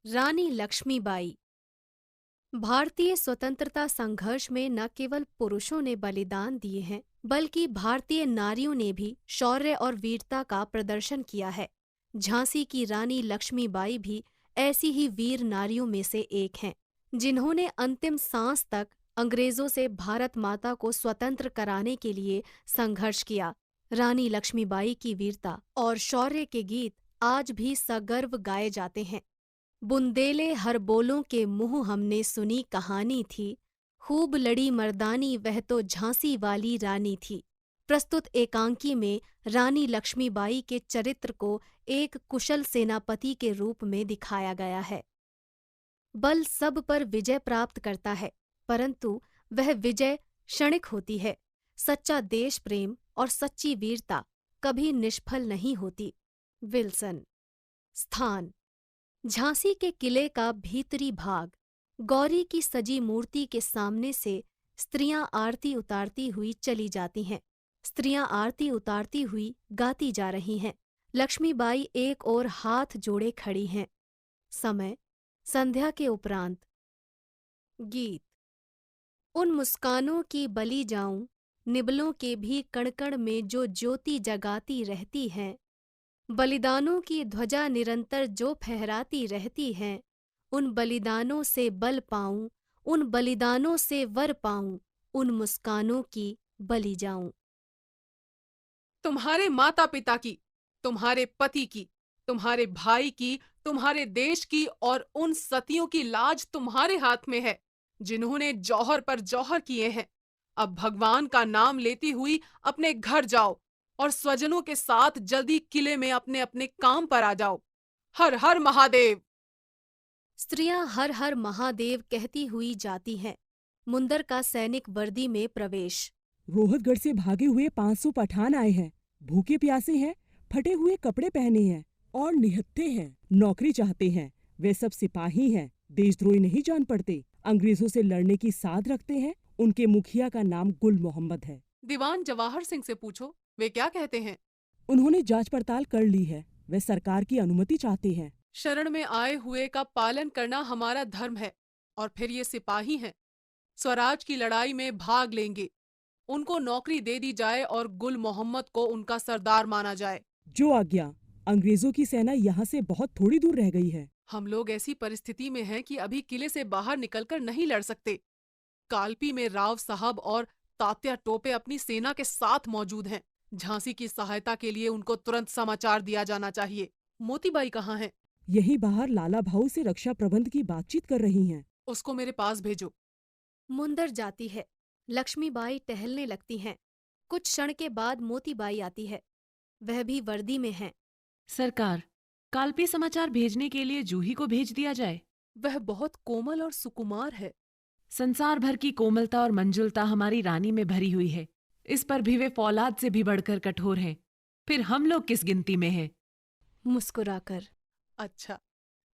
रानी लक्ष्मीबाई। भारतीय स्वतंत्रता संघर्ष में न केवल पुरुषों ने बलिदान दिए हैं, बल्कि भारतीय नारियों ने भी शौर्य और वीरता का प्रदर्शन किया है। झांसी की रानी लक्ष्मीबाई भी ऐसी ही वीर नारियों में से एक हैं, जिन्होंने अंतिम सांस तक अंग्रेजों से भारत माता को स्वतंत्र कराने के लिए संघर्ष किया। रानी लक्ष्मीबाई की वीरता और शौर्य के गीत आज भी सगर्व गाए जाते हैं। बुंदेले हर बोलों के मुँह हमने सुनी कहानी थी, खूब लड़ी मर्दानी वह तो झांसी वाली रानी थी। प्रस्तुत एकांकी में रानी लक्ष्मीबाई के चरित्र को एक कुशल सेनापति के रूप में दिखाया गया है। बल सब पर विजय प्राप्त करता है, परंतु वह विजय क्षणिक होती है। सच्चा देश प्रेम और सच्ची वीरता कभी निष्फल नहीं होती। विल्सन। स्थान: झांसी के किले का भीतरी भाग। गौरी की सजी मूर्ति के सामने से स्त्रियां आरती उतारती हुई चली जाती हैं। स्त्रियां आरती उतारती हुई गाती जा रही हैं। लक्ष्मीबाई एक ओर हाथ जोड़े खड़ी हैं। समय: संध्या के उपरांत। गीत: उन मुस्कानों की बलि जाऊं, निबलों के भी कण-कण में जो ज्योति जगाती रहती हैं। बलिदानों की ध्वजा निरंतर जो फहराती रहती है, उन बलिदानों से बल पाऊं, उन बलिदानों से वर पाऊं, उन मुस्कानों की बलि जाऊं। तुम्हारे माता पिता की, तुम्हारे पति की, तुम्हारे भाई की, तुम्हारे देश की और उन सतियों की लाज तुम्हारे हाथ में है, जिन्होंने जौहर पर जौहर किए हैं। अब भगवान का नाम लेती हुई अपने घर जाओ और स्वजनों के साथ जल्दी किले में अपने अपने काम पर आ जाओ। हर हर महादेव। स्त्रियां हर हर महादेव कहती हुई जाती हैं। मुंदर का सैनिक वर्दी में प्रवेश। रोहतगढ़ से भागे हुए 500 पठान आए हैं। भूखे प्यासे हैं, फटे हुए कपड़े पहने हैं और निहत्थे हैं। नौकरी चाहते हैं। वे सब सिपाही हैं, देशद्रोही नहीं जान पड़ते। अंग्रेजों से लड़ने की साध रखते हैं। उनके मुखिया का नाम गुल मोहम्मद है। दीवान जवाहर सिंह से पूछो, वे क्या कहते हैं। उन्होंने जांच पड़ताल कर ली है। वे सरकार की अनुमति चाहते हैं। शरण में आए हुए का पालन करना हमारा धर्म है, और फिर ये सिपाही हैं, स्वराज की लड़ाई में भाग लेंगे। उनको नौकरी दे दी जाए और गुल मोहम्मद को उनका सरदार माना जाए। जो आज्ञा। अंग्रेजों की सेना यहाँ से बहुत थोड़ी दूर रह गई है। हम लोग ऐसी परिस्थिति में हैं कि अभी किले से बाहर निकलकर नहीं लड़ सकते। कालपी में राव साहब और तात्या टोपे अपनी सेना के साथ मौजूद हैं। झांसी की सहायता के लिए उनको तुरंत समाचार दिया जाना चाहिए। मोतीबाई कहाँ है? यही बाहर लाला भाऊ से रक्षा प्रबंध की बातचीत कर रही हैं। उसको मेरे पास भेजो। मुंदर जाती है। लक्ष्मीबाई टहलने लगती हैं। कुछ क्षण के बाद मोतीबाई आती है। वह भी वर्दी में है। सरकार, कालपी समाचार भेजने के लिए जूही को भेज दिया जाए। वह बहुत कोमल और सुकुमार है। संसार भर की कोमलता और मंजुलता हमारी रानी में भरी हुई है। इस पर भी वे फौलाद से भी बढ़कर कठोर हैं। फिर हम लोग किस गिनती में हैं? मुस्कुराकर। अच्छा,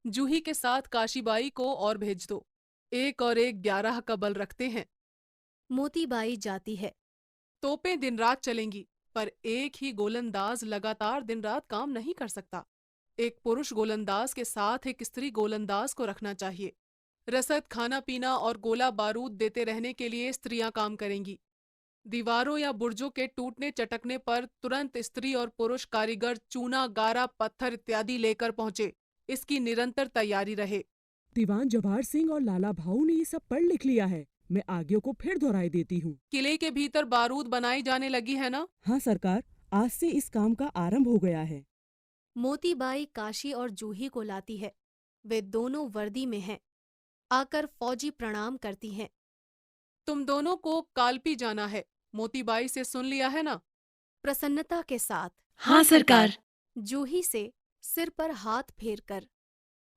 जूही के साथ काशीबाई को और भेज दो। 1 और 1 11 का बल रखते हैं। मोतीबाई जाती है। तोपें दिन रात चलेंगी, पर एक ही गोलंदाज लगातार दिन रात काम नहीं कर सकता। एक पुरुष गोलंदाज के साथ एक स्त्री गोलंदाज को रखना चाहिए। रसद, खाना पीना और गोला बारूद देते रहने के लिए स्त्रियां काम करेंगी। दीवारों या बुर्जों के टूटने चटकने पर तुरंत स्त्री और पुरुष कारीगर चूना, गारा, पत्थर इत्यादि लेकर पहुंचे। इसकी निरंतर तैयारी रहे। दीवान जवाहर सिंह और लाला भाऊ ने ये सब पढ़ लिख लिया है। मैं आगे को फिर दोहराई देती हूँ। किले के भीतर बारूद बनाई जाने लगी है ना? हाँ सरकार, आज से इस काम का आरंभ हो गया है। मोतीबाई काशी और जूही को लाती है। वे दोनों वर्दी में हैं। आकर फौजी प्रणाम करती हैं। तुम दोनों को कालपी जाना है। मोतीबाई से सुन लिया है ना? प्रसन्नता के साथ। हाँ सरकार। जूही से सिर पर हाथ फेर कर।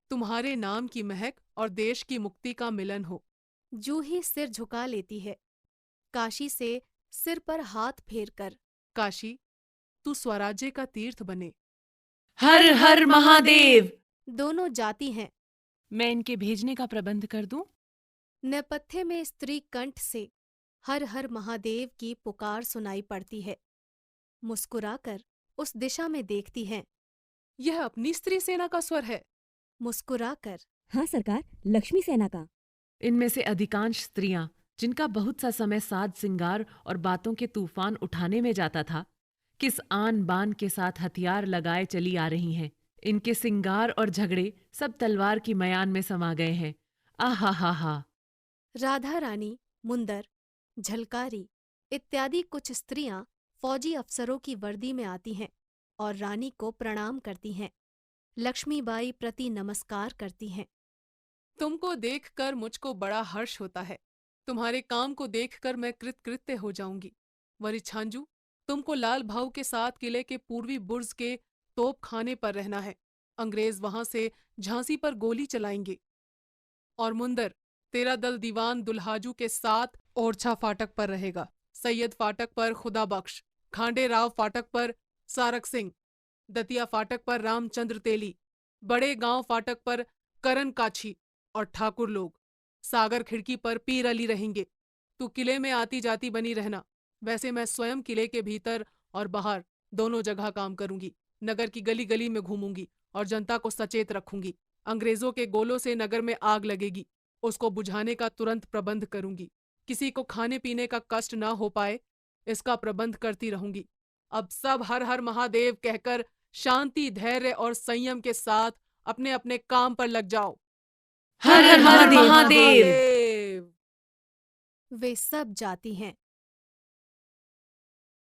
तुम्हारे नाम की महक और देश की मुक्ति का मिलन हो। जूही सिर झुका लेती है। काशी से सिर पर हाथ फेर कर। काशी, तू स्वराज्य का तीर्थ बने। हर हर महादेव। दोनों जाती हैं। मैं इनके भेजने का प्रबंध कर दूं? नेपथ्य में स्त्री कंठ से हर हर महादेव की पुकार सुनाई पड़ती है। मुस्कुराकर उस दिशा में देखती हैं। यह अपनी स्त्री सेना का स्वर है। मुस्कुराकर हाँ सरकार, लक्ष्मी सेना का। इनमें से अधिकांश स्त्रियां, जिनका बहुत सा समय साज सिंगार और बातों के तूफान उठाने में जाता था, किस आन बान के साथ हथियार लगाए चली आ रही हैं। इनके सिंगार और झगड़े सब तलवार की मयान में समा गए हैं। आहा हा हा। राधा रानी, मुंदर, झलकारी इत्यादि कुछ स्त्रियां फौजी अफसरों की वर्दी में आती हैं और रानी को प्रणाम करती हैं। लक्ष्मीबाई प्रति नमस्कार करती हैं। तुमको देखकर मुझको बड़ा हर्ष होता है। तुम्हारे काम को देखकर मैं कृतकृत्य हो जाऊंगी। वरी छांजू, तुमको लाल भाऊ के साथ किले के पूर्वी बुर्ज के तोप खाने पर रहना है। अंग्रेज वहां से झांसी पर गोली चलाएंगे। और मुंदर, तेरा दल दीवान दुल्हाजू के साथ ओरछा फाटक पर रहेगा। सैयद फाटक पर खुदा बख्श, खांडे राव फाटक पर सारक सिंह, दतिया फाटक पर रामचंद्र तेली, बड़े गांव फाटक पर करण काछी और ठाकुर लोग, सागर खिड़की पर पीर अली रहेंगे। तू किले में आती जाती बनी रहना। वैसे मैं स्वयं किले के भीतर और बाहर दोनों जगह काम करूंगी। नगर की गली गली में घूमूंगी और जनता को सचेत रखूंगी। अंग्रेजों के गोलों से नगर में आग लगेगी, उसको बुझाने का तुरंत प्रबंध करूंगी। किसी को खाने पीने का कष्ट ना हो पाए, इसका प्रबंध करती रहूंगी। अब सब हर हर महादेव कहकर शांति, धैर्य और संयम के साथ अपने अपने काम पर लग जाओ। हर हर महादेव। महादेव। वे सब जाती हैं